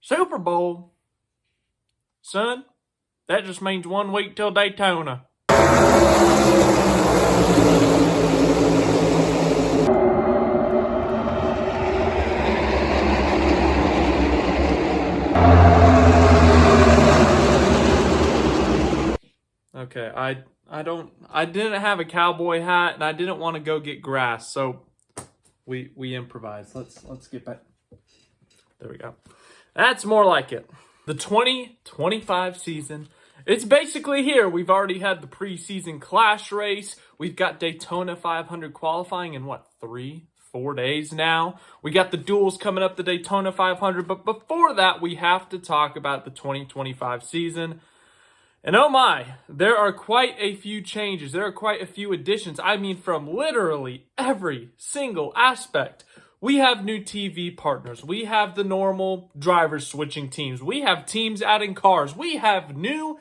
Super Bowl? Son, that just means 1 week till Daytona. Okay, I didn't have a cowboy hat and I didn't want to go get grass, so we improvised. Let's get back. There we go. That's more like it. The 2025 season, it's basically here. We've already had the preseason clash race. We've got Daytona 500 qualifying in 3-4 days now. We got the duels coming up, the Daytona 500. But before that, we have to talk about the 2025 season. And oh my, there are quite a few changes. There are quite a few additions. I mean, from literally every single aspect. We have new TV partners. We have the normal drivers switching teams. We have teams adding cars. We have new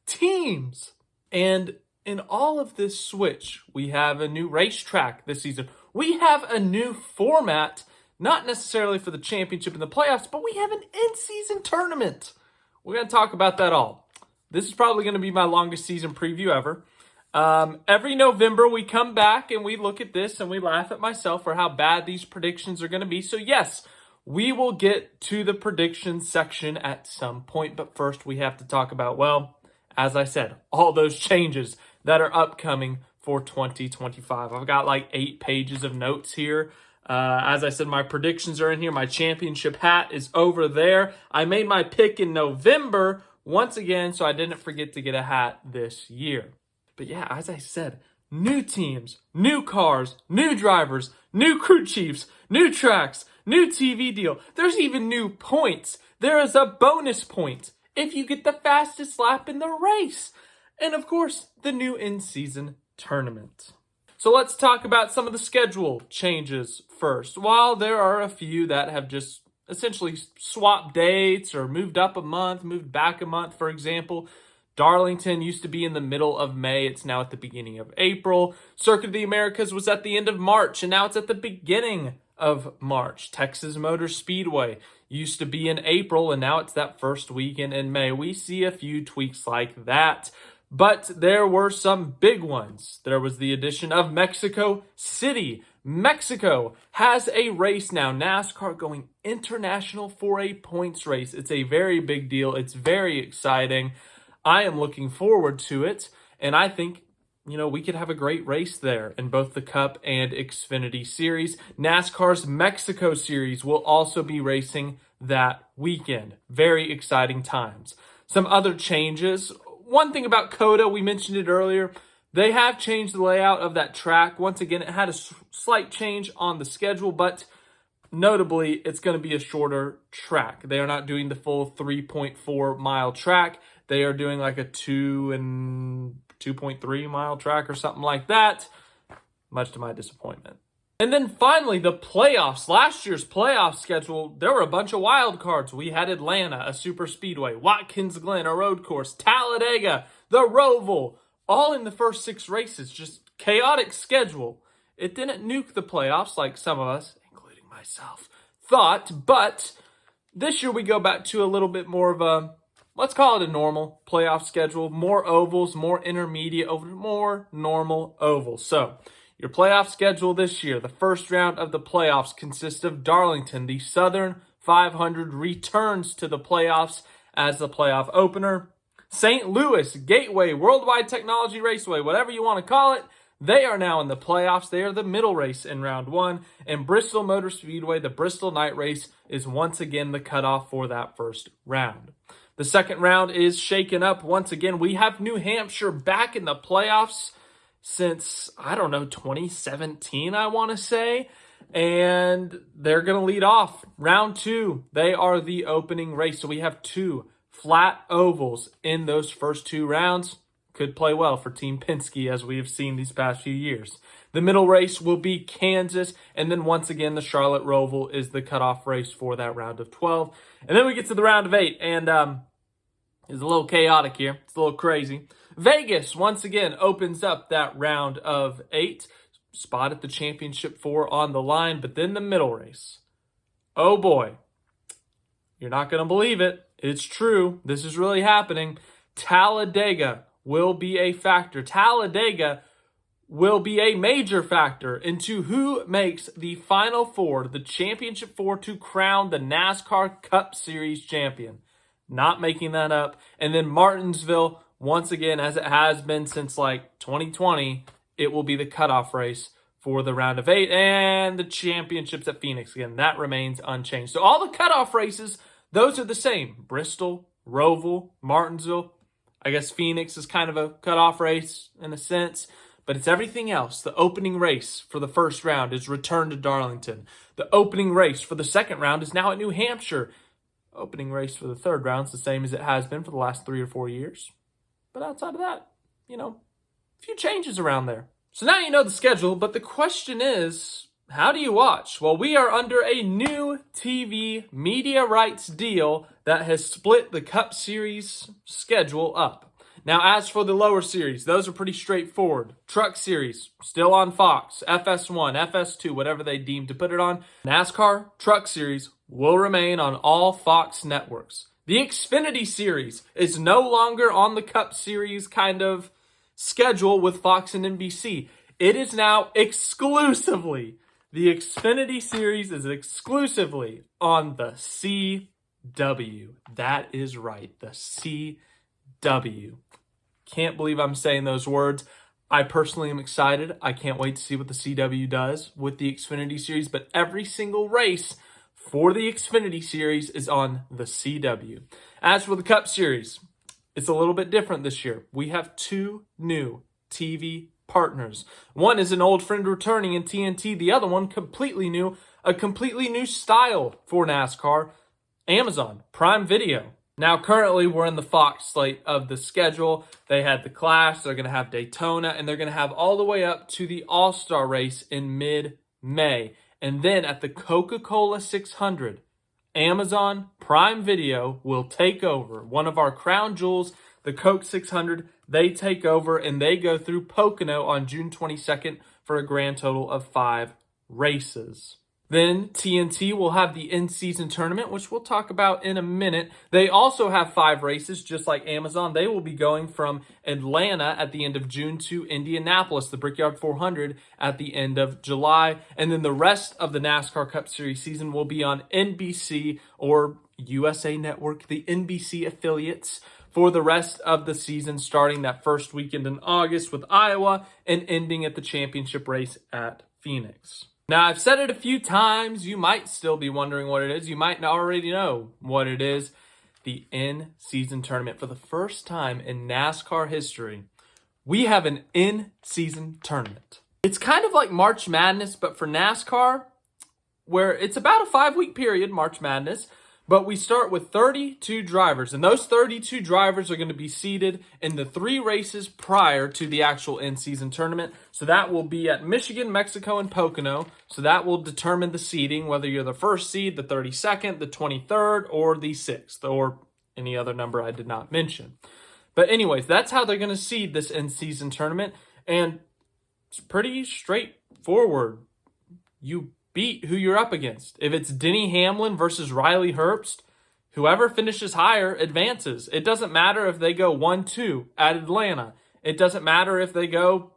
teams. And in all of this switch, we have a new racetrack this season. We have a new format, not necessarily for the championship and the playoffs, but we have an in-season tournament. We're going to talk about that all. This is probably going to be my longest season preview ever. Every November, we come back and we look at this and we laugh at myself for how bad these predictions are going to be. So yes, we will get to the predictions section at some point. But first, we have to talk about, well, as I said, all those changes that are upcoming for 2025. I've got like 8 pages of notes here. As I said, my predictions are in here. My championship hat is over there. I made my pick in November once again, so I didn't forget to get a hat this year. But yeah, as I said, new teams, new cars, new drivers, new crew chiefs, new tracks, new TV deal. There's even new points. There is a bonus point if you get the fastest lap in the race. And of course, the new in-season tournament. So let's talk about some of the schedule changes first. While there are a few that have just essentially swapped dates or moved up a month, moved back a month, for example. Darlington used to be in the middle of May. It's now at the beginning of April. Circuit of the Americas was at the end of March, and now it's at the beginning of March. Texas Motor Speedway used to be in April, and now it's that first weekend in May. We see a few tweaks like that, but there were some big ones. There was the addition of Mexico City. Mexico has a race now. NASCAR going international for a points race. It's a very big deal. It's very exciting. I am looking forward to it. And I think, we could have a great race there in both the Cup and Xfinity Series. NASCAR's Mexico Series will also be racing that weekend. Very exciting times. Some other changes. One thing about COTA, we mentioned it earlier. They have changed the layout of that track. Once again, it had a slight change on the schedule, but notably, it's going to be a shorter track. They are not doing the full 3.4 mile track. They are doing like a 2.3 mile track or something like that, much to my disappointment. And then finally, the playoffs. Last year's playoff schedule, there were a bunch of wild cards. We had Atlanta, a super speedway, Watkins Glen, a road course, Talladega, the Roval, all in the first 6 races. Just chaotic schedule. It didn't nuke the playoffs like some of us, including myself, thought. But this year we go back to a little bit more of a, let's call it a normal playoff schedule. More ovals, more intermediate ovals, more normal ovals. So your playoff schedule this year, the first round of the playoffs consists of Darlington. The Southern 500 returns to the playoffs as the playoff opener. St. Louis, Gateway, Worldwide Technology Raceway, whatever you want to call it, they are now in the playoffs. They are the middle race in round 1. And Bristol Motor Speedway, the Bristol Night Race, is once again the cutoff for that first round. The second round is shaken up once again. We have New Hampshire back in the playoffs since, 2017, I want to say. And they're going to lead off. Round 2, they are the opening race. So we have 2 flat ovals in those first 2 rounds. Could play well for Team Penske, as we have seen these past few years. The middle race will be Kansas, and then once again, the Charlotte Roval is the cutoff race for that round of 12. And then we get to the round of 8, and it's a little chaotic here. It's a little crazy. Vegas, once again, opens up that round of 8. Spot at the championship 4 on the line, but then the middle race. Oh boy. You're not going to believe it. It's true. This is really happening. Talladega will be a factor. Talladega will be a major factor into who makes the Final Four, the Championship Four, to crown the NASCAR Cup Series champion. Not making that up. And then Martinsville, once again, as it has been since like 2020, it will be the cutoff race for the round of 8 and the championships at Phoenix. Again, that remains unchanged. So all the cutoff races, those are the same. Bristol, Roval, Martinsville. I guess Phoenix is kind of a cutoff race in a sense. But it's everything else. The opening race for the first round is returned to Darlington. The opening race for the second round is now at New Hampshire. Opening race for the third round is the same as it has been for the last 3 or 4 years. But outside of that, a few changes around there. So now you know the schedule, but the question is, how do you watch? Well, we are under a new TV media rights deal that has split the Cup Series schedule up. Now, as for the lower series, those are pretty straightforward. Truck Series, still on Fox, FS1, FS2, whatever they deem to put it on. NASCAR Truck Series will remain on all Fox networks. The Xfinity Series is no longer on the Cup Series kind of schedule with Fox and NBC. It is now exclusively, the Xfinity Series is exclusively on the CW. That is right, the CW. Can't believe I'm saying those words. I personally am excited. I can't wait to see what the CW does with the Xfinity Series, but every single race for the Xfinity Series is on the CW. As for the Cup Series, it's a little bit different this year. We have 2 new TV partners. One is an old friend returning in TNT. The other one completely new, a completely new style for NASCAR, Amazon Prime Video. Now, currently, we're in the Fox slate of the schedule. They had the Clash, they're going to have Daytona, and they're going to have all the way up to the All-Star race in mid-May. And then at the Coca-Cola 600, Amazon Prime Video will take over. One of our crown jewels, the Coke 600, they take over, and they go through Pocono on June 22nd for a grand total of 5 races. Then TNT will have the in-season tournament, which we'll talk about in a minute. They also have 5 races, just like Amazon. They will be going from Atlanta at the end of June to Indianapolis, the Brickyard 400 at the end of July. And then the rest of the NASCAR Cup Series season will be on NBC or USA Network, the NBC affiliates, for the rest of the season, starting that first weekend in August with Iowa and ending at the championship race at Phoenix. Now, I've said it a few times. You might still be wondering what it is. You might already know what it is. The in-season tournament. For the first time in NASCAR history, we have an in-season tournament. It's kind of like March Madness, but for NASCAR, where it's about a 5-week period, March Madness, but we start with 32 drivers, and those 32 drivers are going to be seeded in the 3 races prior to the actual in-season tournament. So that will be at Michigan, Mexico, and Pocono. So that will determine the seeding, whether you're the first seed, the 32nd, the 23rd, or the 6th, or any other number I did not mention. But anyways, that's how they're going to seed this in-season tournament, and it's pretty straightforward. You beat who you're up against. If it's Denny Hamlin versus Riley Herbst, whoever finishes higher advances. It doesn't matter if they go 1-2 at Atlanta. It doesn't matter if they go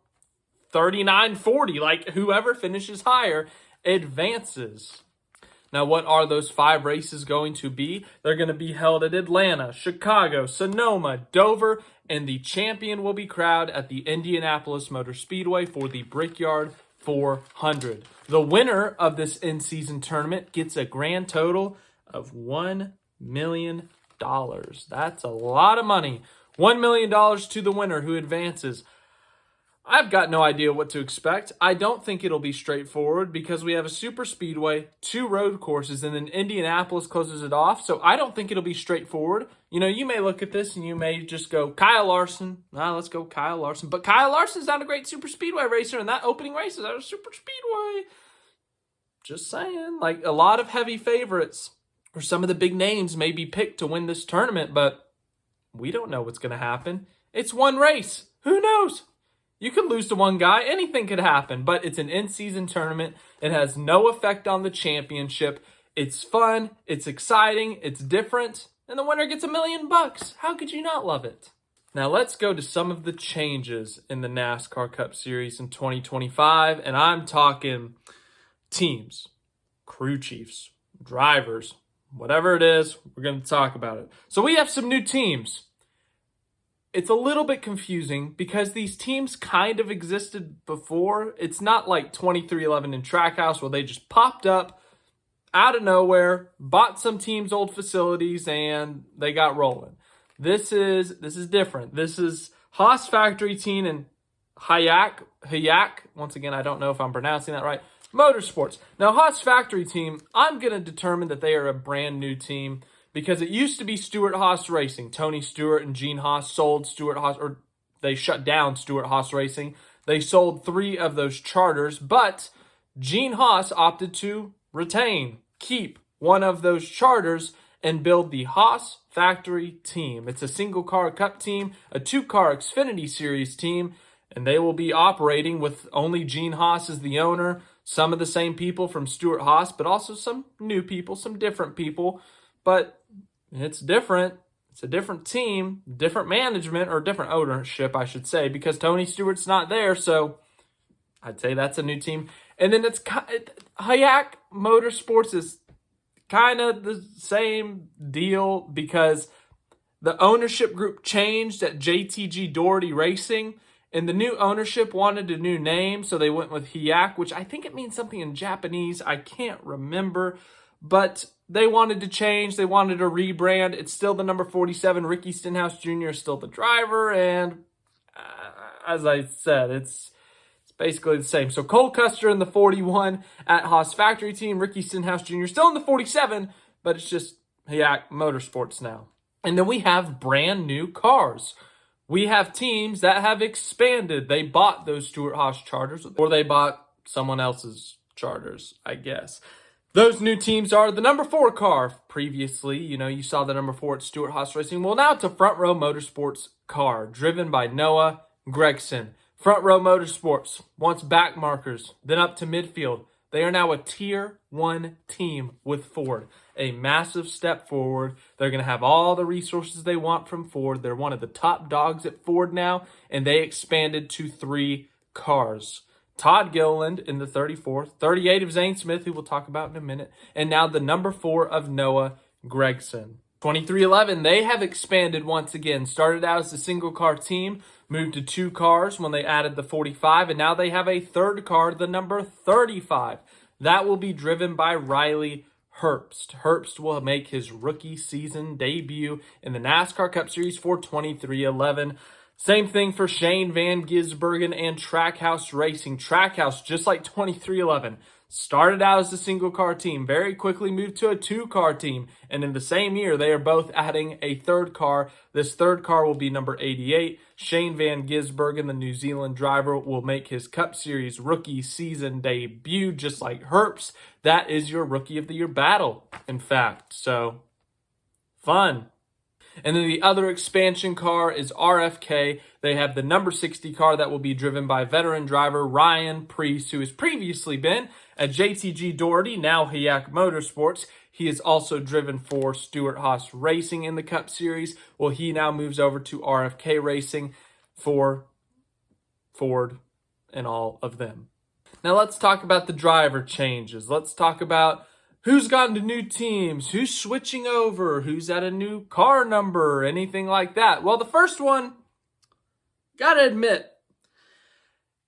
39-40. Like, whoever finishes higher advances. Now, what are those 5 races going to be? They're going to be held at Atlanta, Chicago, Sonoma, Dover, and the champion will be crowned at the Indianapolis Motor Speedway for the Brickyard 400. The winner of this in-season tournament gets a grand total of $1 million. That's a lot of money. $1 million to the winner who advances. I've got no idea what to expect. I don't think it'll be straightforward because we have a super speedway, 2 road courses, and then Indianapolis closes it off. So I don't think it'll be straightforward. You may look at this and you may just go, Kyle Larson. Let's go Kyle Larson. But Kyle Larson's not a great super speedway racer, and that opening race is at a super speedway. Just saying. Like, a lot of heavy favorites or some of the big names may be picked to win this tournament, but we don't know what's going to happen. It's one race. Who knows? You could lose to one guy. Anything could happen, but it's an in-season tournament. It has no effect on the championship. It's fun, it's exciting, it's different, and the winner gets $1 million. How could you not love it? Now let's go to some of the changes in the NASCAR Cup Series in 2025, and I'm talking teams, crew chiefs, drivers, whatever it is, we're going to talk about it. So we have some new teams. It's a little bit confusing because these teams kind of existed before. It's not like 2311 in Trackhouse where they just popped up out of nowhere, bought some teams' old facilities, and they got rolling. This is different. This is Haas Factory Team and Hayek. Once again, I don't know if I'm pronouncing that right. Motorsports. Now, Haas Factory Team, I'm going to determine that they are a brand new team because it used to be Stewart Haas Racing. Tony Stewart and Gene Haas sold Stewart Haas, or they shut down Stewart Haas Racing. They sold 3 of those charters, but Gene Haas opted to keep one of those charters and build the Haas Factory Team. It's a single-car Cup team, a 2-car Xfinity Series team, and they will be operating with only Gene Haas as the owner, some of the same people from Stewart Haas, but also some new people, some different people. But it's different. It's a different team, different management, or different ownership, I should say, because Tony Stewart's not there, so I'd say that's a new team. And then it's Hayek Motorsports is kind of the same deal because the ownership group changed at JTG Doherty Racing, and the new ownership wanted a new name, so they went with Hayek, which I think it means something in Japanese. I can't remember, but they wanted to change. They wanted to rebrand. It's still the number 47. Ricky Stenhouse Jr. is still the driver, and as I said, it's basically the same. So Cole Custer in the 41 at Haas Factory Team. Ricky Stenhouse Jr. still in the 47, but it's just Hayek Motorsports now. And then we have brand new cars. We have teams that have expanded. They bought those Stewart Haas charters, or they bought someone else's charters, I guess. Those new teams are the number 4 car. Previously, you saw the number 4 at Stewart Haas Racing. Well, now it's a Front Row Motorsports car driven by Noah Gragson. Front Row Motorsports, once back markers, then up to midfield. They are now a Tier 1 team with Ford. A massive step forward. They're going to have all the resources they want from Ford. They're one of the top dogs at Ford now, and they expanded to 3 cars. Todd Gilliland in the 34, 38 of Zane Smith, who we'll talk about in a minute, and now the number 4 of Noah Gragson. 2311, they have expanded once again. Started out as a single-car team, moved to 2 cars when they added the 45, and now they have a 3rd car, the number 35. That will be driven by Riley Herbst. Herbst will make his rookie season debut in the NASCAR Cup Series for 2311. Same thing for Shane Van Gisbergen and Trackhouse Racing. Trackhouse, just like 2311, started out as a single-car team, very quickly moved to a 2-car team, and in the same year, they are both adding a 3rd car. This 3rd car will be number 88. Shane Van Gisbergen, the New Zealand driver, will make his Cup Series rookie season debut, just like Herbst. That is your Rookie of the Year battle, in fact. So, fun. And then the other expansion car is RFK. They have the number 60 car that will be driven by veteran driver Ryan Preece, who has previously been at JTG Doherty, now Hayek Motorsports. He is also driven for Stewart Haas Racing in the Cup Series. Well, he now moves over to RFK Racing for Ford and all of them. Now let's talk about the driver changes. Let's talk about who's gotten to new teams, who's switching over, who's at a new car number, anything like that. Well, the first one, gotta admit,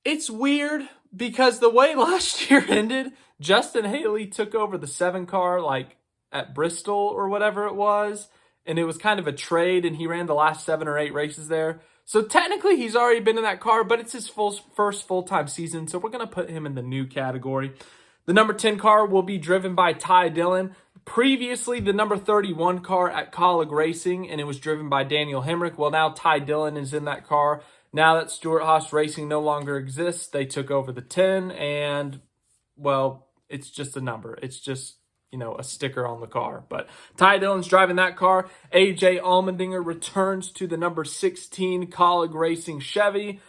it's weird because the way last year ended, Justin Haley took over the 7 car like at Bristol or whatever it was, and it was kind of a trade, and he ran the last 7 or 8 races there. So technically he's already been in that car, but it's his first full-time season, so we're going to put him in the new category. The number 10 car will be driven by Ty Dillon. Previously, the number 31 car at Colleague Racing, and it was driven by Daniel Hemrick. Well, now Ty Dillon is in that car. Now that Stewart Haas Racing no longer exists, they took over the 10, and, well, it's just a number. It's just, a sticker on the car. But Ty Dillon's driving that car. AJ Allmendinger returns to the number 16 Colleague Racing Chevy.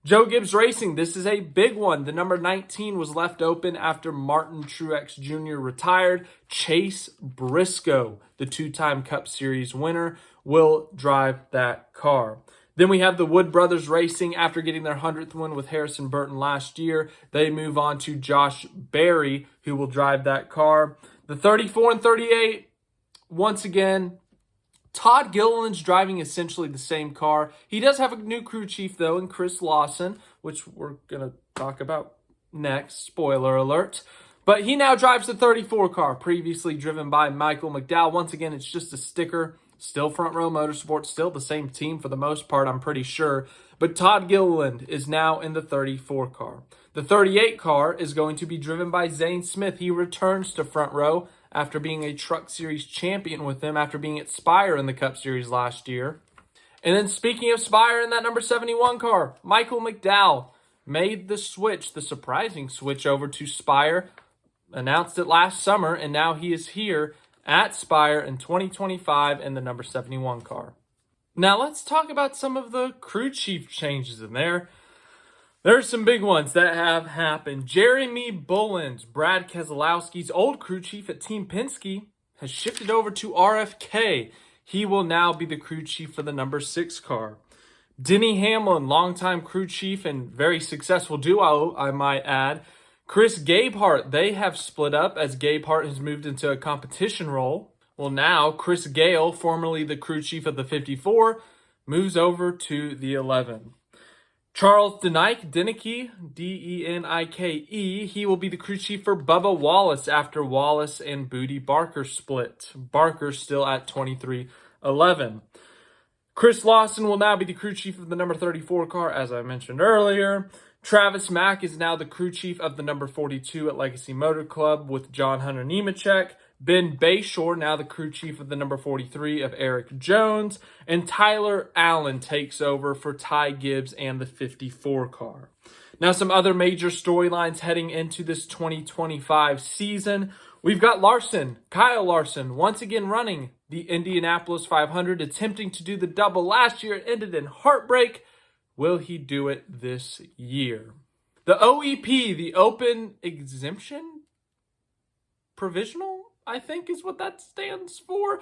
Joe Gibbs Racing, this is a big one. The number 19 was left open after Martin Truex Jr. retired. Chase Briscoe, the two-time Cup Series winner, will drive that car. Then we have the Wood Brothers Racing. After getting their 100th win with Harrison Burton last year, they move on to Josh Berry, who will drive that car. The 34 and 38, once again, Todd Gilliland's driving essentially the same car. He does have a new crew chief, though, in Chris Lawson, which we're going to talk about next. Spoiler alert. But he now drives the 34 car, previously driven by Michael McDowell. Once again, it's just a sticker. Still Front Row Motorsports, still the same team for the most part, I'm pretty sure. But Todd Gilliland is now in the 34 car. The 38 car is going to be driven by Zane Smith. He returns to Front Row after being a Truck Series champion with them after being at Spire in the Cup Series last year. And then speaking of Spire in that number 71 car, Michael McDowell made the switch, the surprising switch over to Spire, announced it last summer, and now he is here at Spire in 2025 in the number 71 car. Now let's talk about some of the crew chief changes in there. There's some big ones that have happened. Jeremy Bullins, Brad Keselowski's old crew chief at Team Penske, has shifted over to RFK. He will now be the crew chief for the number 6 car. Denny Hamlin, longtime crew chief and very successful duo, I might add. Chris Gabehart, they have split up as Gabehart has moved into a competition role. Well, now Chris Gale, formerly the crew chief of the 54, moves over to the 11. Charles Denike, D-E-N-I-K-E, he will be the crew chief for Bubba Wallace after Wallace and Booty Barker split. Barker still at 23-11. Chris Lawson will now be the crew chief of the number 34 car, as I mentioned earlier. Travis Mack is now the crew chief of the number 42 at Legacy Motor Club with John Hunter Nemechek. Ben Bayshore, now the crew chief of the number 43 of Eric Jones. And Tyler Allen takes over for Ty Gibbs and the 54 car. Now, some other major storylines heading into this 2025 season. We've got Kyle Larson, once again running the Indianapolis 500, attempting to do the double last year. It ended in heartbreak. Will he do it this year? The OEP, the Open Exemption Provisional, I think is what that stands for.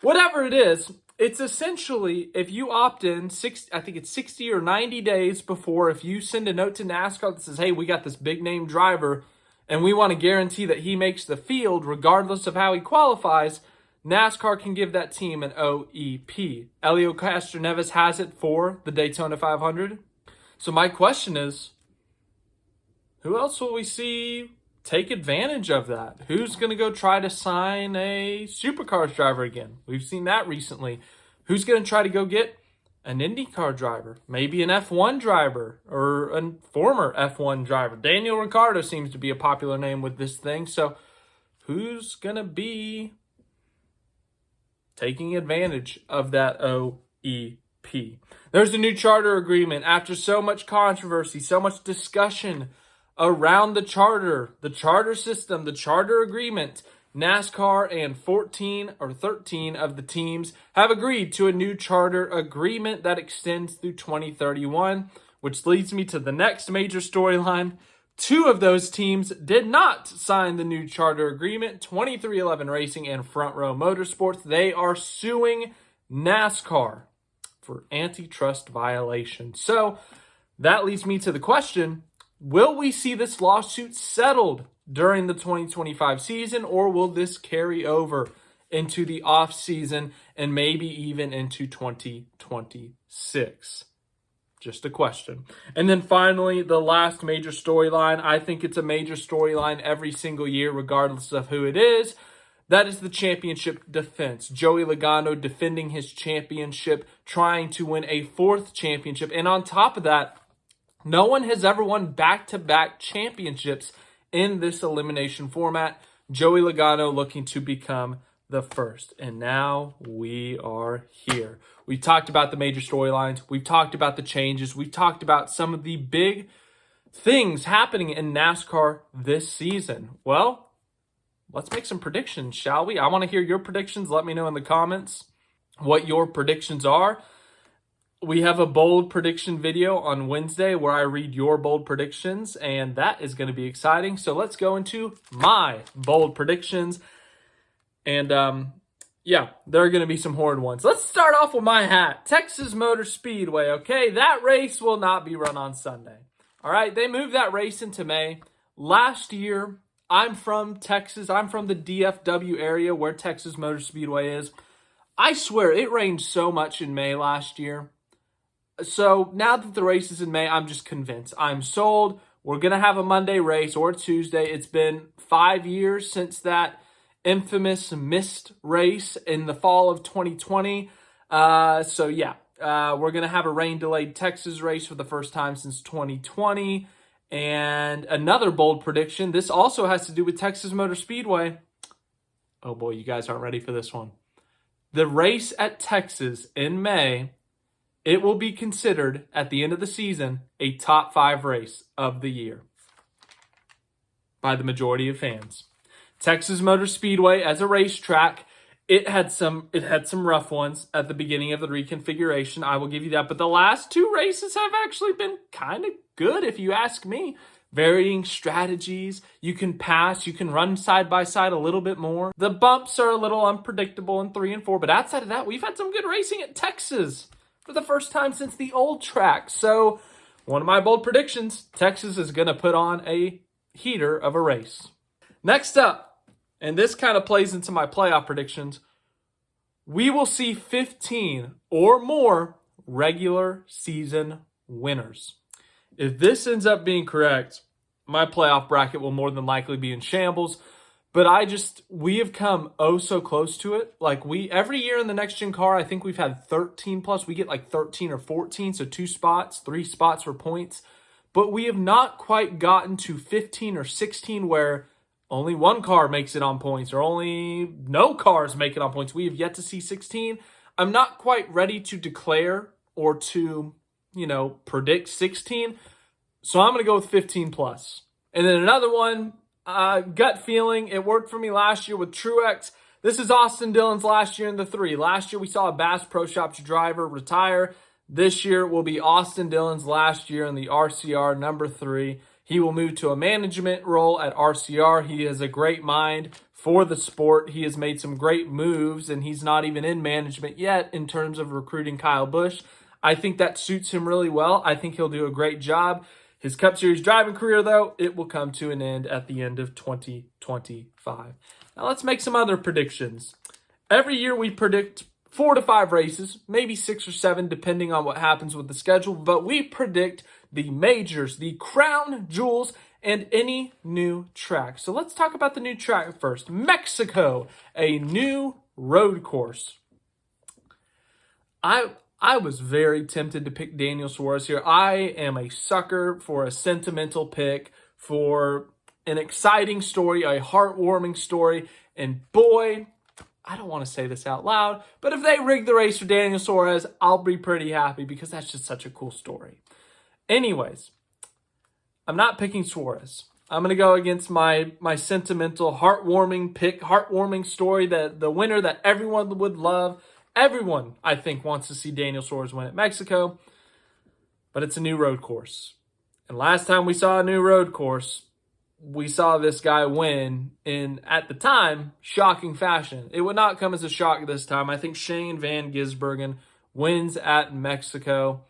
Whatever it is, it's essentially if you opt in, I think it's 60 or 90 days before, if you send a note to NASCAR that says, hey, we got this big name driver and we want to guarantee that he makes the field regardless of how he qualifies, NASCAR can give that team an OEP. Elio Castroneves has it for the Daytona 500. So my question is, who else will we see take advantage of that? Who's going to go try to sign a Supercars driver again? We've seen that recently. Who's going to try to go get an IndyCar driver? Maybe an F1 driver or a former F1 driver. Daniel Ricciardo seems to be a popular name with this thing. So who's going to be taking advantage of that OEP? There's a new charter agreement. After so much controversy, so much discussion around the charter system, the charter agreement, NASCAR and 14 or 13 of the teams have agreed to a new charter agreement that extends through 2031, which leads me to the next major storyline. 2 of those teams did not sign the new charter agreement, 2311 Racing and Front Row Motorsports. They are suing NASCAR for antitrust violation. So that leads me to the question, will we see this lawsuit settled during the 2025 season, or will this carry over into the off season and maybe even into 2026? Just a question. And then finally, the last major storyline. I think it's a major storyline every single year, regardless of who it is. That is the championship defense. Joey Logano defending his championship, trying to win a 4th championship. And on top of that, no one has ever won back-to-back championships in this elimination format. Joey Logano looking to become the first. And now we are here. We talked about the major storylines. We've talked about the changes. We've talked about some of the big things happening in NASCAR this season. Well, let's make some predictions, shall we? I want to hear your predictions. Let me know in the comments what your predictions are. we have a bold prediction video on Wednesday where I read your bold predictions, and that is going to be exciting. So let's go into my bold predictions. And yeah, there are going to be some horrid ones. Let's start off with my hat. Texas Motor Speedway, okay? That race will not be run on Sunday. All right, they moved that race into May. Last year, I'm from Texas. I'm from the DFW area where Texas Motor Speedway is. I swear, it rained so much in May last year. So now that the race is in May, I'm just convinced. I'm sold. We're going to have a Monday race or Tuesday. It's been 5 years since that infamous missed race in the fall of 2020. So yeah, we're going to have a rain-delayed Texas race for the first time since 2020. And another bold prediction, this also has to do with Texas Motor Speedway. Oh boy, you guys aren't ready for this one. The race at Texas in May, it will be considered at the end of the season a top 5 race of the year by the majority of fans. Texas Motor Speedway as a racetrack, it had some rough ones at the beginning of the reconfiguration. I will give you that. But the last 2 races have actually been kind of good, if you ask me. Varying strategies. You can pass. You can run side by side a little bit more. The bumps are a little unpredictable in 3 and 4. But outside of that, we've had some good racing at Texas for the first time since the old track. So one of my bold predictions, Texas is going to put on a heater of a race. Next up, and this kind of plays into my playoff predictions, we will see 15 or more regular season winners. If this ends up being correct, my playoff bracket will more than likely be in shambles. But we have come oh so close to it. Like every year in the next gen car, I think we've had 13 plus. We get like 13 or 14, so 2 spots, 3 spots for points. But we have not quite gotten to 15 or 16 where only one car makes it on points or only no cars make it on points. We have yet to see 16. I'm not quite ready to declare or to, predict 16. So I'm going to go with 15 plus. And then another one, gut feeling. It worked for me last year with Truex. This is Austin Dillon's last year in the 3. Last year we saw a Bass Pro Shops driver retire. This year will be Austin Dillon's last year in the RCR number 3. He will move to a management role at RCR. He has a great mind for the sport. He has made some great moves, and he's not even in management yet in terms of recruiting Kyle Busch. I think that suits him really well. I think he'll do a great job. His Cup Series driving career, though, it will come to an end at the end of 2025. Now let's make some other predictions. Every year we predict 4 to 5 races, maybe 6 or 7, depending on what happens with the schedule. But we predict the majors, the crown jewels, and any new track. So let's talk about the new track first. Mexico, a new road course. I was very tempted to pick Daniel Suarez here. I am a sucker for a sentimental pick, for an exciting story, a heartwarming story. And boy, I don't want to say this out loud, but if they rig the race for Daniel Suarez, I'll be pretty happy because that's just such a cool story. Anyways, I'm not picking Suarez. I'm going to go against my sentimental, heartwarming pick, heartwarming story, that the winner that everyone would love. Everyone, I think, wants to see Daniel Suarez win at Mexico, but it's a new road course. And last time we saw a new road course, we saw this guy win in, at the time, shocking fashion. It would not come as a shock this time. I think Shane Van Gisbergen wins at Mexico.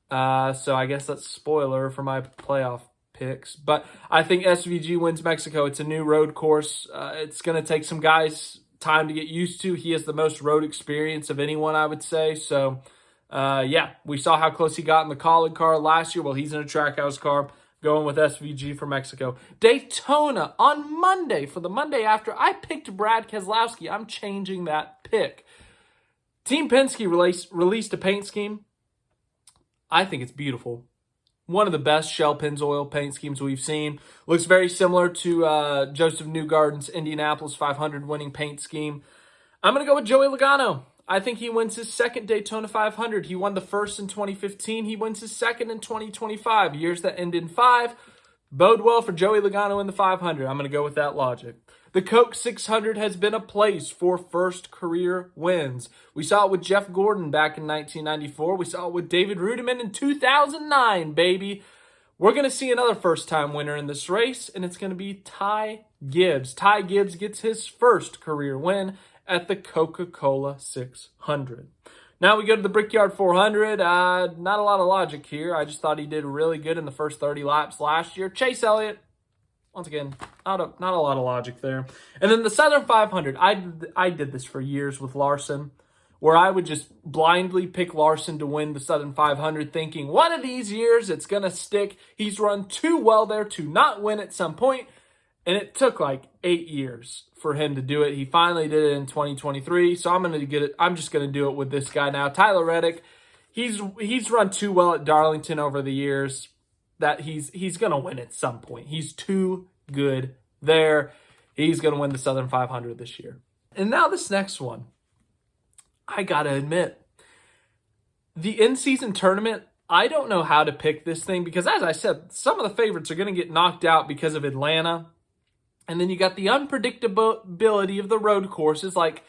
So I guess that's spoiler for my playoff picks. But I think SVG wins Mexico. It's a new road course. It's going to take some guys time to get used to. He has the most road experience of anyone, I would say. So, yeah, we saw how close he got in the Collin car last year. Well, he's in a Trackhouse car. Going with SVG for Mexico. Daytona on Monday. For the Monday after, I picked Brad Keselowski. I'm changing that pick. Team Penske released a paint scheme. I think it's beautiful. One of the best Shell Pennzoil paint schemes we've seen. Looks very similar to Joseph Newgarden's Indianapolis 500 winning paint scheme. I'm going to go with Joey Logano. I think he wins his second Daytona 500. He won the first in 2015. He wins his second in 2025. Years that end in 5 bode well for Joey Logano in the 500. I'm going to go with that logic. The Coke 600 has been a place for first career wins. We saw it with Jeff Gordon back in 1994. We saw it with David Rudiman in 2009, baby. We're going to see another first-time winner in this race, and it's going to be Ty Gibbs. Ty Gibbs gets his first career win at the Coca-Cola 600. Now we go to the Brickyard 400. Not a lot of logic here. I just thought he did really good in the first 30 laps last year. Chase Elliott, once again, not a lot of logic there. And then the Southern 500. I did this for years with Larson, where I would just blindly pick Larson to win the Southern 500, thinking one of these years it's going to stick. He's run too well there to not win at some point, and it took like 8 years for him to do it. He finally did it in 2023, so I'm just going to do it with this guy now. Tyler Reddick, he's run too well at Darlington over the years that he's going to win at some point. He's too good there. He's going to win the Southern 500 this year. And now this next one. I got to admit, the in-season tournament, I don't know how to pick this thing because, as I said, some of the favorites are going to get knocked out because of Atlanta. And then you got the unpredictability of the road courses, like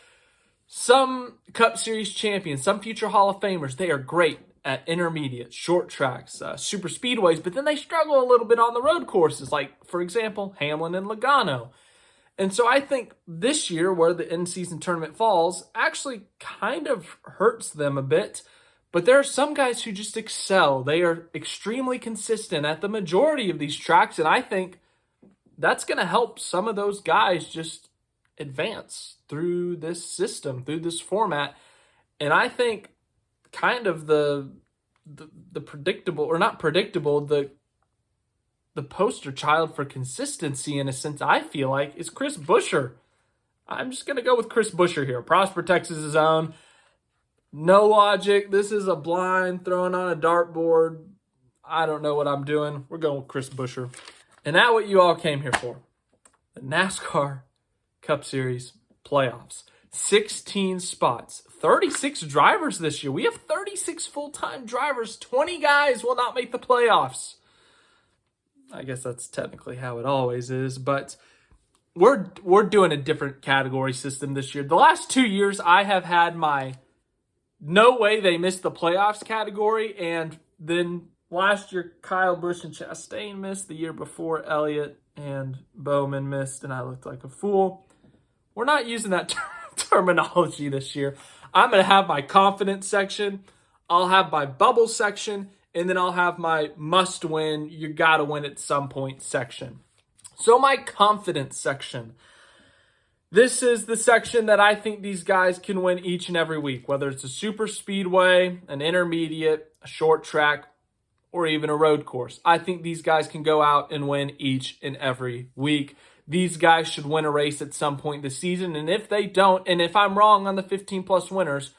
some Cup Series champions, some future Hall of Famers. They are great at intermediate, short tracks, super speedways, but then they struggle a little bit on the road courses, like, for example, Hamlin and Logano. And so I think this year, where the in-season tournament falls, actually kind of hurts them a bit. But there are some guys who just excel. They are extremely consistent at the majority of these tracks, and I think that's going to help some of those guys just advance through this system, through this format. And I think kind of the predictable, or not predictable, the poster child for consistency, in a sense, I feel like, is Chris Buescher. I'm just going to go with Chris Buescher here. Prosper, Texas' own. No logic. This is a blind throwing on a dartboard. I don't know what I'm doing. We're going with Chris Buescher. And now what you all came here for. The NASCAR Cup Series playoffs. 16 spots. 36 drivers this year. We have 36 full-time drivers. 20 guys will not make the playoffs. I guess that's technically how it always is, but we're doing a different category system this year. The last 2 years, I have had my no way they missed the playoffs category, and then last year, Kyle Busch and Chastain missed. The year before, Elliott and Bowman missed, and I looked like a fool. We're not using that terminology this year. I'm going to have my confidence section. I'll have my bubble section. And then I'll have my must-win, you got to win at some point section. So my confidence section. This is the section that I think these guys can win each and every week, whether it's a super speedway, an intermediate, a short track, or even a road course. I think these guys can go out and win each and every week. These guys should win a race at some point this season. And if they don't, and if I'm wrong on the 15-plus winners,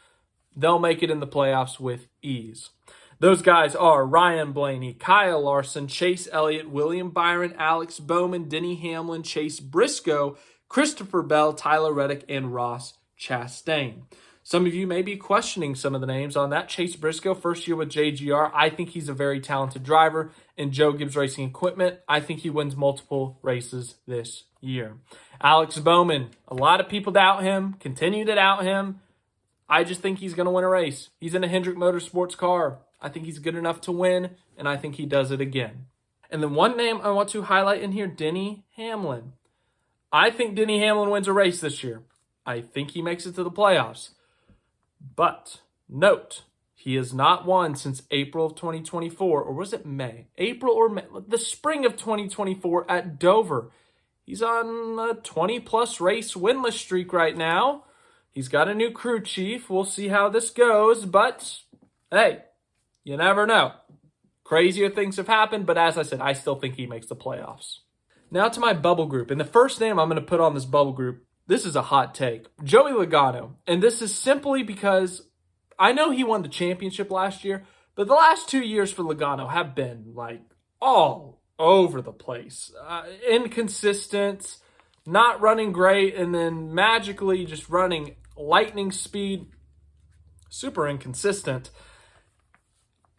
they'll make it in the playoffs with ease. Those guys are Ryan Blaney, Kyle Larson, Chase Elliott, William Byron, Alex Bowman, Denny Hamlin, Chase Briscoe, Christopher Bell, Tyler Reddick, and Ross Chastain. Some of you may be questioning some of the names on that. Chase Briscoe, first year with JGR. I think he's a very talented driver. And Joe Gibbs Racing Equipment, I think he wins multiple races this year. Alex Bowman, a lot of people doubt him, continue to doubt him. I just think he's going to win a race. He's in a Hendrick Motorsports car. I think he's good enough to win, and I think he does it again. And then one name I want to highlight in here, Denny Hamlin. I think Denny Hamlin wins a race this year. I think he makes it to the playoffs. But note, he has not won since April of 2024, or was it May? April or May, the spring of 2024 at Dover. He's on a 20-plus race winless streak right now. He's got a new crew chief. We'll see how this goes, but hey, you never know. Crazier things have happened, but as I said, I still think he makes the playoffs. Now to my bubble group. And the first name I'm going to put on this bubble group, this is a hot take. Joey Logano. And this is simply because I know he won the championship last year, but the last 2 years for Logano have been like all over the place. Inconsistent, not running great, and then magically just running lightning speed. Super inconsistent.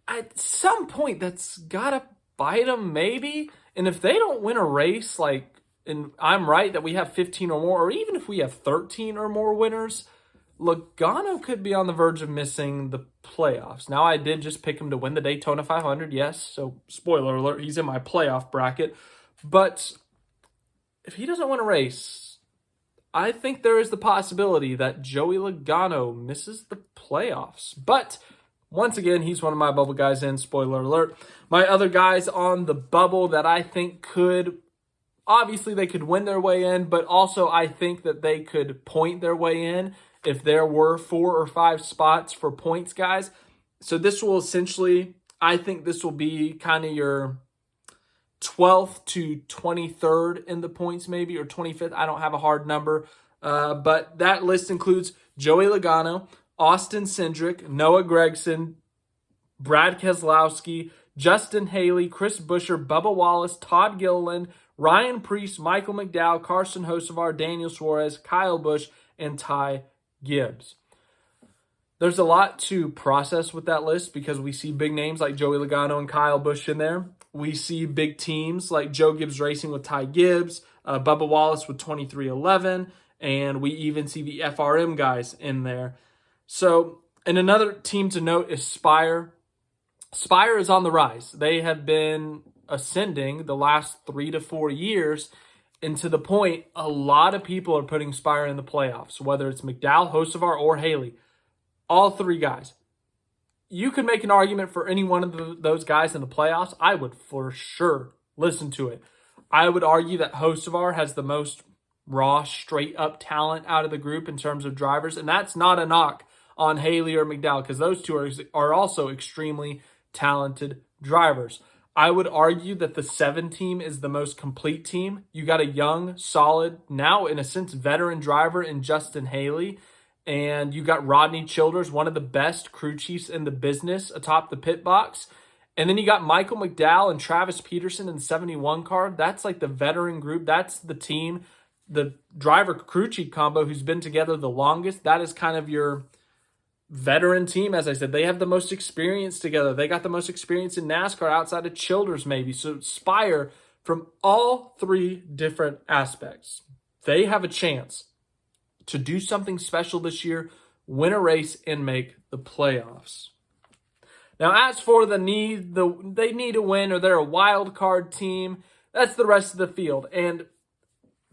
At some point, that's got to bite them, maybe. And if they don't win a race, like and I'm right that we have 15 or more, or even if we have 13 or more winners, Logano could be on the verge of missing the playoffs. Now, I did just pick him to win the Daytona 500, yes, so spoiler alert, he's in my playoff bracket. But if he doesn't win a race, I think there is the possibility that Joey Logano misses the playoffs. But once again, he's one of my bubble guys in, spoiler alert. My other guys on the bubble that I think could, obviously they could win their way in, but also I think that they could point their way in if there were 4 or 5 spots for points, guys. So this will essentially, I think this will be kind of your 12th to 23rd in the points maybe, or 25th. I don't have a hard number. But that list includes Joey Logano, Austin Cindric, Noah Gragson, Brad Keselowski, Justin Haley, Chris Buescher, Bubba Wallace, Todd Gilliland, Ryan Preece, Michael McDowell, Carson Hocevar, Daniel Suarez, Kyle Busch, and Ty Gibbs. There's a lot to process with that list because we see big names like Joey Logano and Kyle Busch in there. We see big teams like Joe Gibbs Racing with Ty Gibbs, Bubba Wallace with 2311, and we even see the FRM guys in there. So, and another team to note is Spire. Spire is on the rise. They have been ascending the last 3 to 4 years, and to the point, a lot of people are putting Spire in the playoffs, whether it's McDowell, Hocevar, or Haley. All 3 guys. You could make an argument for any one of those guys in the playoffs. I would for sure listen to it. I would argue that Hocevar has the most raw, straight-up talent out of the group in terms of drivers, and that's not a knock on Haley or McDowell because those two are also extremely talented drivers. I would argue that the 7 team is the most complete team. You got a young, solid, now in a sense veteran driver in Justin Haley, and you got Rodney Childers, one of the best crew chiefs in the business, atop the pit box. And then you got Michael McDowell and Travis Peterson in the 71 car. That's like the veteran group. That's the team, the driver crew chief combo who's been together the longest. That is kind of your veteran team. As I said, they have the most experience together. They got the most experience in NASCAR outside of Childers maybe. So Spire, from all 3 different aspects, they have a chance to do something special this year, win a race, and make the playoffs. Now, as for they need to win, or they're a wild card team, that's the rest of the field. And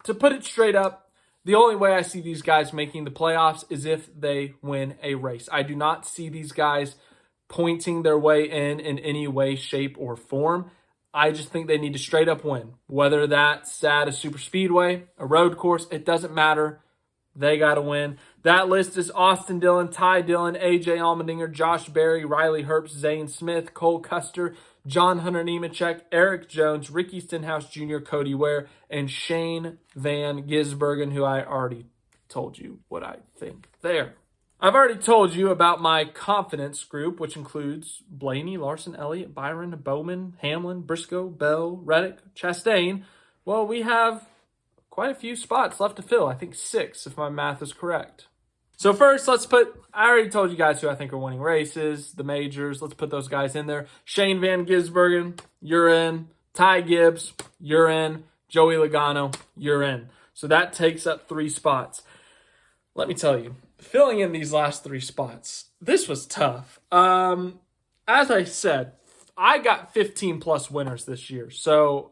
to put it straight up, the only way I see these guys making the playoffs is if they win a race. I do not see these guys pointing their way in any way, shape, or form. I just think they need to straight up win. Whether that's at a super speedway, a road course, it doesn't matter. They got to win. That list is Austin Dillon, Ty Dillon, AJ Allmendinger, Josh Berry, Riley Herbst, Zane Smith, Cole Custer, John Hunter Nemechek, Eric Jones, Ricky Stenhouse Jr., Cody Ware, and Shane Van Gisbergen, who I already told you what I think there. I've already told you about my confidence group, which includes Blaney, Larson, Elliott, Byron, Bowman, Hamlin, Briscoe, Bell, Reddick, Chastain. Well, we have quite a few spots left to fill. I think 6, if my math is correct. So first, I already told you guys who I think are winning races, the majors. Let's put those guys in there. Shane Van Gisbergen, you're in. Ty Gibbs, you're in. Joey Logano, you're in. So that takes up 3 spots. Let me tell you, filling in these last 3 spots, this was tough. As I said, I got 15 plus winners this year. So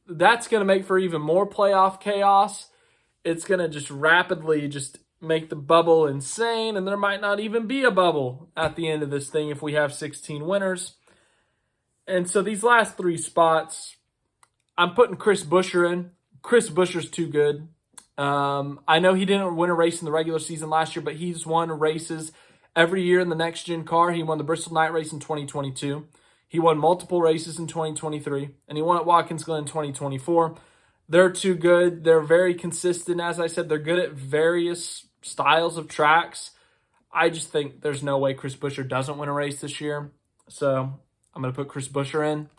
that's going to make for even more playoff chaos. It's going to just rapidly just make the bubble insane, and there might not even be a bubble at the end of this thing if we have 16 winners. And so these last 3 spots, I'm putting Chris Buescher in. Chris Buescher's too good. I know he didn't win a race in the regular season last year, but he's won races every year in the next-gen car. He won the Bristol Night Race in 2022. He won multiple races in 2023, and he won at Watkins Glen in 2024. They're too good. They're very consistent. As I said, they're good at various styles of tracks. I just think there's no way Chris Buescher doesn't win a race this year. So I'm going to put Chris Buescher in.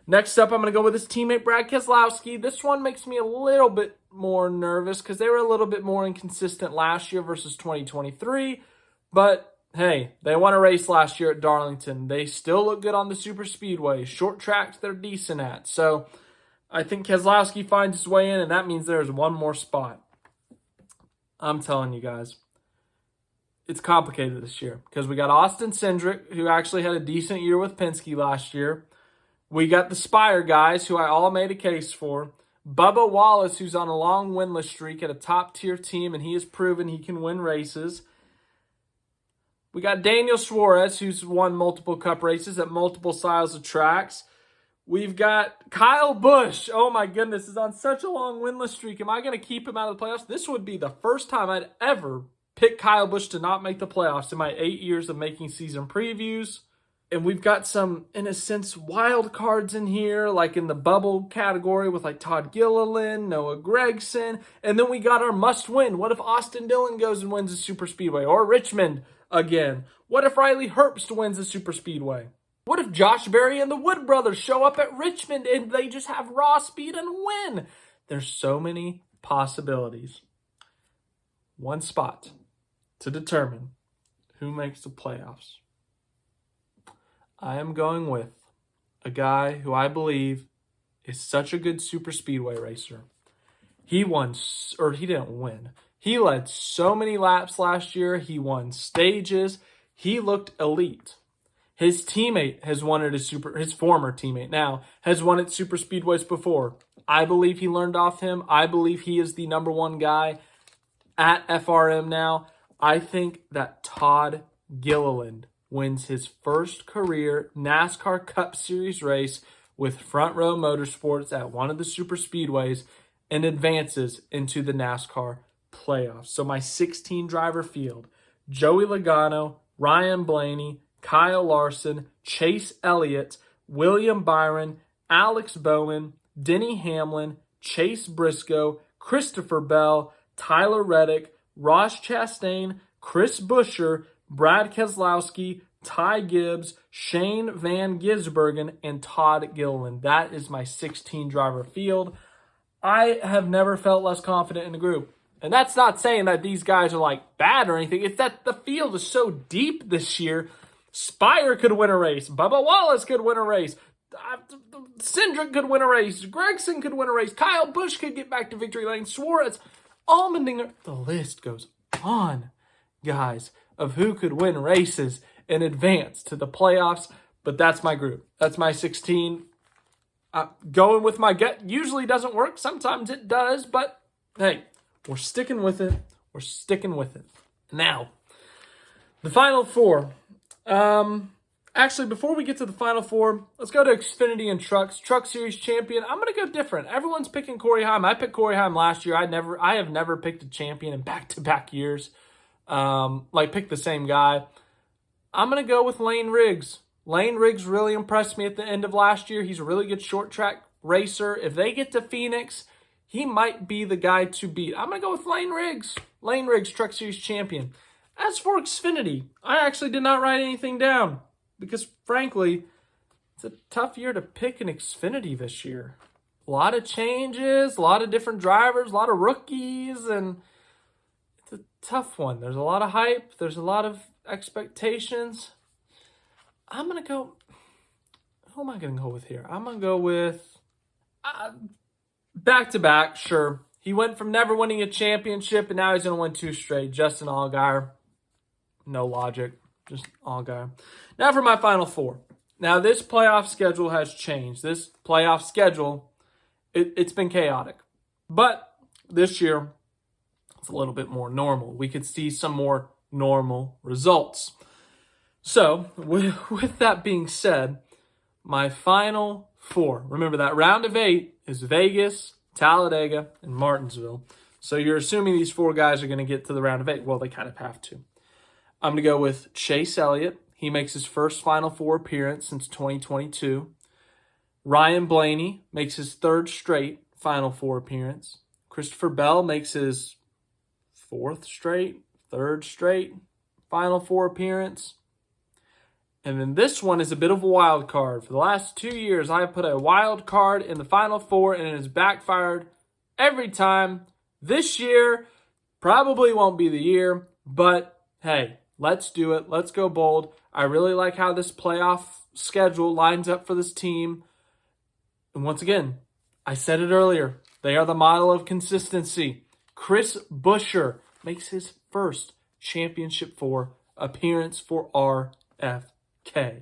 Next up, I'm going to go with his teammate, Brad Keselowski. This one makes me a little bit more nervous because they were a little bit more inconsistent last year versus 2023. But hey, they won a race last year at Darlington. They still look good on the super speedway. Short tracks they're decent at. So I think Keselowski finds his way in, and that means there's one more spot. I'm telling you guys, it's complicated this year because we got Austin Cindric, who actually had a decent year with Penske last year. We got the Spire guys, who I all made a case for. Bubba Wallace, who's on a long winless streak at a top-tier team, and he has proven he can win races. We got Daniel Suarez, who's won multiple Cup races at multiple styles of tracks. We've got Kyle Busch. Oh my goodness, he's on such a long winless streak. Am I going to keep him out of the playoffs? This would be the first time I'd ever pick Kyle Busch to not make the playoffs in my 8 years of making season previews. And we've got some, in a sense, wild cards in here, like in the bubble category with like Todd Gilliland, Noah Gragson. And then we got our must win. What if Austin Dillon goes and wins the super speedway? Or Richmond again? What if Riley Herbst wins the super speedway? What if Josh Berry and the Wood brothers show up at Richmond and they just have raw speed and win? There's so many possibilities. One spot to determine who makes the playoffs. I am going with a guy who I believe is such a good super speedway racer. He didn't win. He led so many laps last year. He won stages. He looked elite. His teammate has won it his former teammate now has won at super speedways before. I believe he learned off him. I believe he is the number one guy at FRM now. I think that Todd Gilliland wins his first career NASCAR Cup Series race with Front Row Motorsports at one of the super speedways and advances into the NASCAR playoffs. So my 16 driver field, Joey Logano, Ryan Blaney, Kyle Larson, Chase Elliott, William Byron, Alex Bowman, Denny Hamlin, Chase Briscoe, Christopher Bell, Tyler Reddick, Ross Chastain, Chris Buescher, Brad Keselowski, Ty Gibbs, Shane Van Gisbergen, and Todd Gilliland. That is my 16 driver field. I have never felt less confident in the group. And that's not saying that these guys are like bad or anything. It's that the field is so deep this year. Spire could win a race. Bubba Wallace could win a race. Cindric could win a race. Gragson could win a race. Kyle Busch could get back to victory lane. Suarez, Allmendinger. The list goes on, guys, of who could win races and advance to the playoffs. But that's my group. That's my 16. Going with my gut usually doesn't work. Sometimes it does. But, hey, we're sticking with it. We're sticking with it. Now, the final four. Actually, before we get to the final four, let's go to Xfinity and Trucks. Truck Series champion. I'm going to go different. Everyone's picking Corey Heim. I picked Corey Heim last year. I have never picked a champion in back-to-back years. Pick the same guy. I'm going to go with Lane Riggs. Lane Riggs really impressed me at the end of last year. He's a really good short track racer. If they get to Phoenix, he might be the guy to beat. I'm going to go with Lane Riggs. Lane Riggs, Truck Series champion. As for Xfinity, I actually did not write anything down because, frankly, it's a tough year to pick an Xfinity this year. A lot of changes, a lot of different drivers, a lot of rookies, and it's a tough one. There's a lot of hype. There's a lot of expectations. I'm going to go... Who am I going to go with here? I'm going to go with... back-to-back, sure. He went from never winning a championship, and now he's going to win 2 straight. Justin Allgaier. No logic. Just Allgaier. Now for my final four. Now, this playoff schedule has changed. This playoff schedule, it's been chaotic. But this year, it's a little bit more normal. We could see some more normal results. So, with that being said, my final four. Remember that round of 8 is Vegas, Talladega, and Martinsville. So you're assuming these 4 guys are going to get to the round of 8. Well, they kind of have to. I'm going to go with Chase Elliott. He makes his first Final Four appearance since 2022. Ryan Blaney makes his 3rd straight Final Four appearance. Christopher Bell makes his 3rd straight Final Four appearance. And then this one is a bit of a wild card. For the last 2 years, I have put a wild card in the Final Four, and it has backfired every time. This year probably won't be the year, but hey, let's do it. Let's go bold. I really like how this playoff schedule lines up for this team. And once again, I said it earlier. They are the model of consistency. Chris Buescher makes his first Championship 4 appearance for RFK.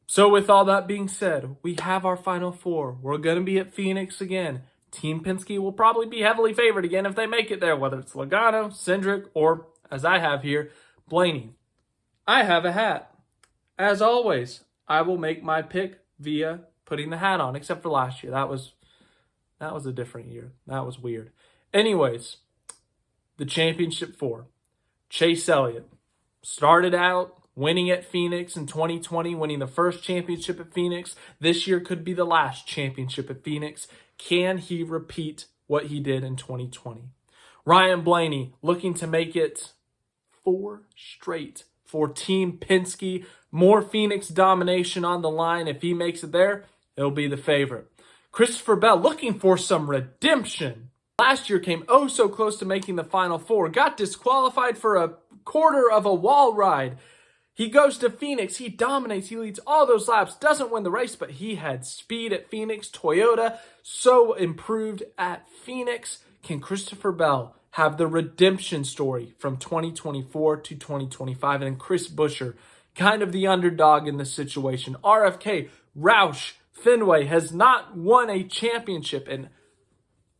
So with all that being said, we have our Final Four. We're going to be at Phoenix again. Team Penske will probably be heavily favored again if they make it there, whether it's Logano, Cindric, or, as I have here, Blaney. I have a hat. As always, I will make my pick via putting the hat on, except for last year. That was a different year. That was weird. Anyways, the Championship 4. Chase Elliott started out winning at Phoenix in 2020, winning the first championship at Phoenix. This year could be the last championship at Phoenix. Can he repeat what he did in 2020? Ryan Blaney looking to make it 4 straight for Team Penske. More Phoenix domination on the line. If he makes it there, he'll be the favorite. Christopher Bell looking for some redemption. Last year came oh so close to making the Final Four. Got disqualified for a quarter of a wall ride. He goes to Phoenix. He dominates. He leads all those laps. Doesn't win the race, but he had speed at Phoenix. Toyota so improved at Phoenix. Can Christopher Bell have the redemption story from 2024 to 2025? And then Chris Buescher, kind of the underdog in this situation. RFK, Roush, Fenway has not won a championship. And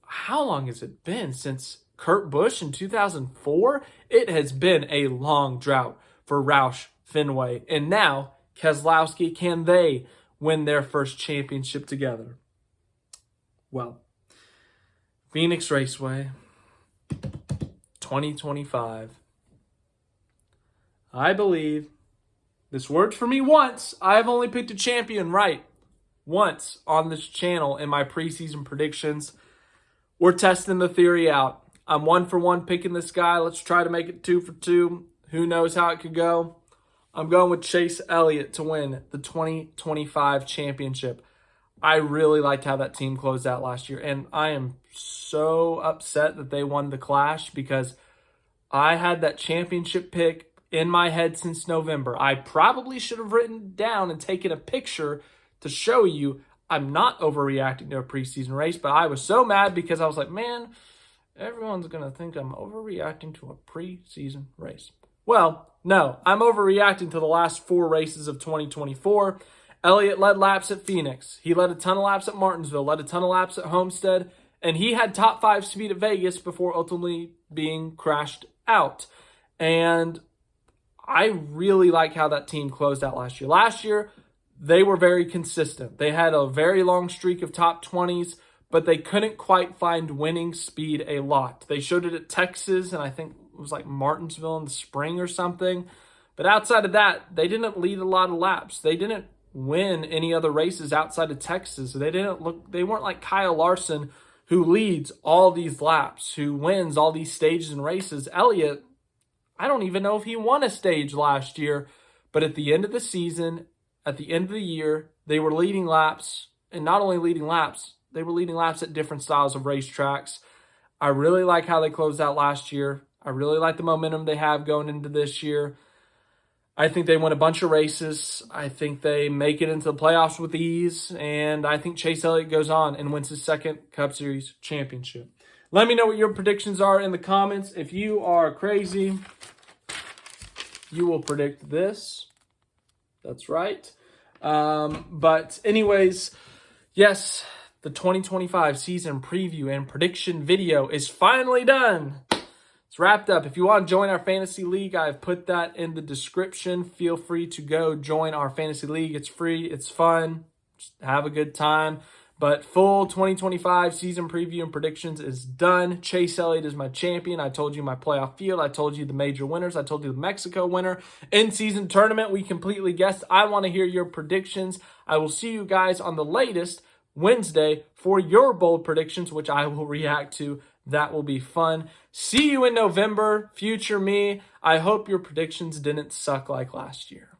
how long has it been since Kurt Busch in 2004? It has been a long drought for Roush, Fenway, and now Keselowski. Can they win their first championship together? Well, Phoenix Raceway 2025. I believe this worked for me once. I've only picked a champion right once on this channel in my preseason predictions. We're testing the theory out. I'm 1 for 1 picking this guy. Let's try to make it 2 for 2. Who knows how it could go? I'm going with Chase Elliott to win the 2025 championship. I really liked how that team closed out last year, and I am so upset that they won the Clash because I had that championship pick in my head since November. I probably should have written down and taken a picture to show you I'm not overreacting to a preseason race, but I was so mad because I was like, man, everyone's going to think I'm overreacting to a preseason race. Well, no, I'm overreacting to the last 4 races of 2024. Elliott led laps at Phoenix. He led a ton of laps at Martinsville, led a ton of laps at Homestead, and he had top 5 speed at Vegas before ultimately being crashed out. And I really like how that team closed out last year. Last year, they were very consistent. They had a very long streak of top 20s, but they couldn't quite find winning speed a lot. They showed it at Texas, and I think it was like Martinsville in the spring or something. But outside of that, they didn't lead a lot of laps. They didn't win any other races outside of Texas. They weren't like Kyle Larson, who leads all these laps, who wins all these stages and races. Elliott, I don't even know if he won a stage last year, but at the end of the season, at the end of the year, they were leading laps, and not only leading laps, they were leading laps at different styles of racetracks. I really like how they closed out last year. I really like the momentum they have going into this year. I think they win a bunch of races. I think they make it into the playoffs with ease. And I think Chase Elliott goes on and wins his second Cup Series championship. Let me know what your predictions are in the comments. If you are crazy, you will predict this. That's right. But anyways, yes, the 2025 season preview and prediction video is finally done. It's wrapped up. If you want to join our fantasy league, I've put that in the description. Feel free to go join our fantasy league. It's free. It's fun. Just have a good time. But full 2025 season preview and predictions is done. Chase Elliott is my champion. I told you my playoff field. I told you the major winners. I told you the Mexico winner. In-season tournament, we completely guessed. I want to hear your predictions. I will see you guys on the latest Wednesday for your bold predictions, which I will react to. That will be fun. See you in November, future me. I hope your predictions didn't suck like last year.